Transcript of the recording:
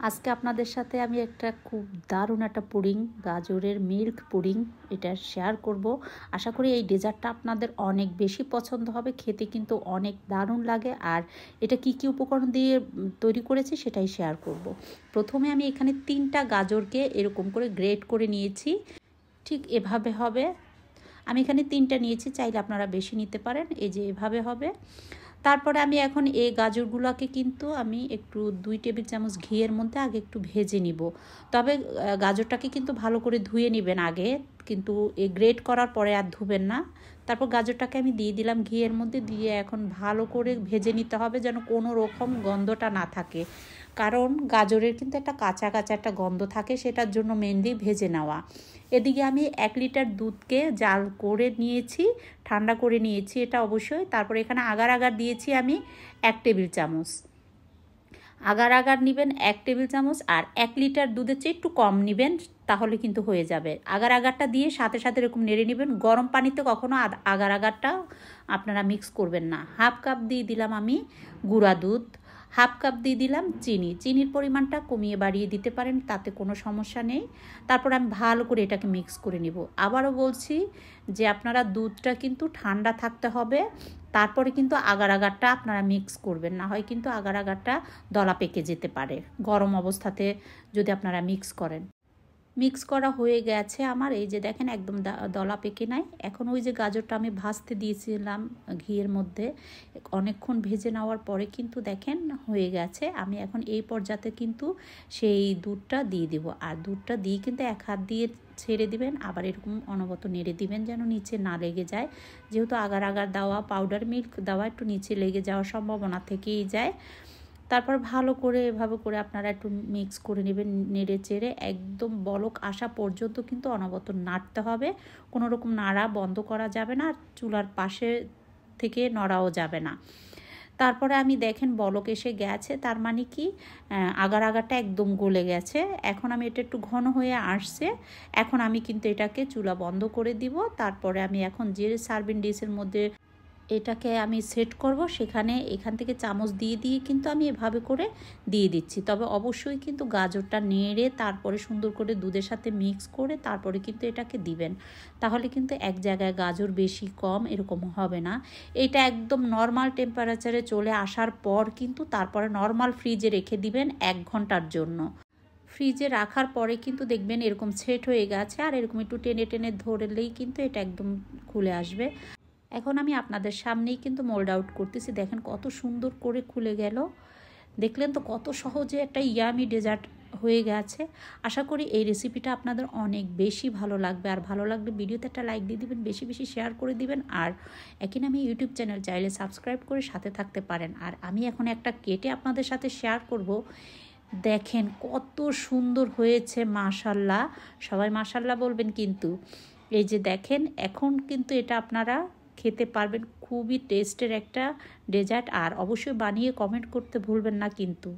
আজকে আপনাদের সাথে আমি একটা খুব দারুণ একটা পুডিং, গাজরের মিল্ক পুডিং, এটা শেয়ার করব। আশা করি এই ডেজার্টটা আপনাদের অনেক বেশি পছন্দ হবে, খেতে কিন্তু অনেক দারুণ লাগে। আর এটা কি কি উপকরণ দিয়ে তৈরি করেছি সেটাই শেয়ার করব। প্রথমে আমি এখানে 3টা গাজরকে এরকম করে গ্রেট করে নিয়েছি, ঠিক এভাবে হবে। আমি এখানে 3টা নিয়েছি, চাইলে আপনারা বেশি নিতে পারেন। এই যে এভাবে হবে। তারপরে আমি এখন এই গাজরগুলোকে কিন্তু আমি একটু 2 টেবিল চামচ ঘিয়ের মধ্যে আগে একটু ভেজে নিব। তবে গাজরটাকে কিন্তু ভালো করে ধুয়ে নেবেন আগে, কিন্তু এই গ্রেট করার পরে আর ধুবেন না। তারপর গাজরটাকে আমি দিয়ে দিলাম ঘিয়ের মধ্যে, দিয়ে এখন ভালো করে ভেজে নিতে হবে যেন কোনো রকম গন্ধটা না থাকে, কারণ গাজরের কিন্তু একটা কাঁচা কাঁচা একটা গন্ধ থাকে, সেটার জন্য মেনলি ভেজে নেওয়া। এদিকে আমি 1 লিটার দুধকে জাল করে নিয়েছি, ঠান্ডা করে নিয়েছি এটা অবশ্যই। তারপর এখানে আগার আগার দিয়েছি আমি 1 টেবিল চামচ। আগার আগার নেবেন 1 টেবিল চামচ, আর 1 লিটার দুধের চেয়ে একটু কম নেবেন, তাহলে কিন্তু হয়ে যাবে। আগার আগারটা দিয়ে সাথে সাথে এরকম নেড়ে নেবেন। গরম পানিতে কখনো আগার আগারটা আপনারা মিক্স করবেন না। হাফ কাপ দিয়ে দিলাম আমি গুঁড়া দুধ, হাফ কাপ দিয়ে দিলাম চিনি। চিনির পরিমাণটা কমিয়ে বাড়িয়ে দিতে পারেন, তাতে কোনো সমস্যা নেই। তারপর আমি ভালো করে এটাকে মিক্স করে নিব। আবারও বলছি যে আপনারা দুধটা কিন্তু ঠান্ডা থাকতে হবে, তারপরে কিন্তু আগার আগারটা আপনারা মিক্স করবেন, না হয় কিন্তু আগার আগারটা দলা পেকে যেতে পারে গরম অবস্থাতে যদি আপনারা মিক্স করেন। মিক্স করা হয়ে গেছে আমার, এই যে দেখেন একদম দলা পেকে নাই। এখন ওই যে গাজরটা আমি ভাজতে দিয়েছিলাম ঘিয়ের মধ্যে, অনেকক্ষণ ভেজে নেওয়ার পরে কিন্তু দেখেন হয়ে গেছে। আমি এখন এই পর্যায়ে কিন্তু সেই দুধটা দিয়ে দিব, আর দুধটা দিয়ে কিন্তু 1 হাত দিয়ে ছেড়ে দিবেন, আবার এরকম অনবরত নেড়ে দিবেন যেন নিচে না লেগে যায়। যেহেতু আগার আগার দেওয়া, পাউডার মিল্ক দেওয়া, একটু নিচে লেগে যাওয়ার সম্ভাবনা থেকেই যায়। তারপর ভালো করে এভাবে করে আপনারা একটু মিক্স করে নেবেন, নেড়ে চেড়ে একদম বলক আসা পর্যন্ত কিন্তু অনবরত নাড়তে হবে। কোনো রকম নাড়া বন্ধ করা যাবে না, চুলার পাশে থেকে নড়াও যাবে না। তারপরে আমি দেখেন বলক এসে গেছে, তার মানে কি আগার আগারটা একদম গলে গেছে। এখন আমি এটা একটু ঘন হয়ে আসছে, এখন আমি কিন্তু এটাকে চুলা বন্ধ করে দিব। তারপরে আমি এখন যে সার্ভিং ডিশের মধ্যে এটাকে আমি সেট করব, এখান থেকে চামচ দিয়ে দিয়ে কিন্তু আমি এভাবে করে দিয়ে দিচ্ছি। তবে অবশ্যই কিন্তু গাজরটা নেড়ে তারপরে সুন্দর করে দুধের সাথে মিক্স করে তারপরে কিন্তু এটাকে দিবেন, তাহলে কিন্তু এক জায়গায় গাজর বেশি কম এরকম হবে না। এটা একদম নর্মাল টেম্পারেচারে চলে আসার পর কিন্তু তারপরে নর্মাল ফ্রিজে রেখে দিবেন 1 ঘন্টার জন্য। ফ্রিজে রাখার পরে কিন্তু দেখবেন এরকম সেট হয়ে গেছে, আর এরকম একটু টেনে টেনে ধরলেই কিন্তু এটা একদম খুলে আসবে। এখন আমি আপনাদের সামনেই কিন্তু মোল্ড আউট করতেছি, দেখেন কত সুন্দর করে খুলে গেল। দেখলেন তো কত সহজে একটা ইয়ামি ডেজার্ট হয়ে গেছে। আশা করি এই রেসিপিটা আপনাদের অনেক বেশি ভালো লাগবে, আর ভালো লাগলে ভিডিওতে একটা লাইক দিয়ে দিবেন, বেশি বেশি শেয়ার করে দিবেন। আর একই নামে ইউটিউব চ্যানেল চাইলে সাবস্ক্রাইব করে সাথে থাকতে পারেন। আর আমি এখন একটা কেটে আপনাদের সাথে শেয়ার করব। দেখেন কত সুন্দর হয়েছে, মাশাল্লাহ। সবাই মাশাল্লাহ বলবেন কিন্তু। এই যে দেখেন এখন কিন্তু এটা আপনারা খেতে পারবেন, খুবই টেস্টের একটা ডেজার্ট। আর অবশ্যই বানিয়ে কমেন্ট করতে ভুলবেন না কিন্তু।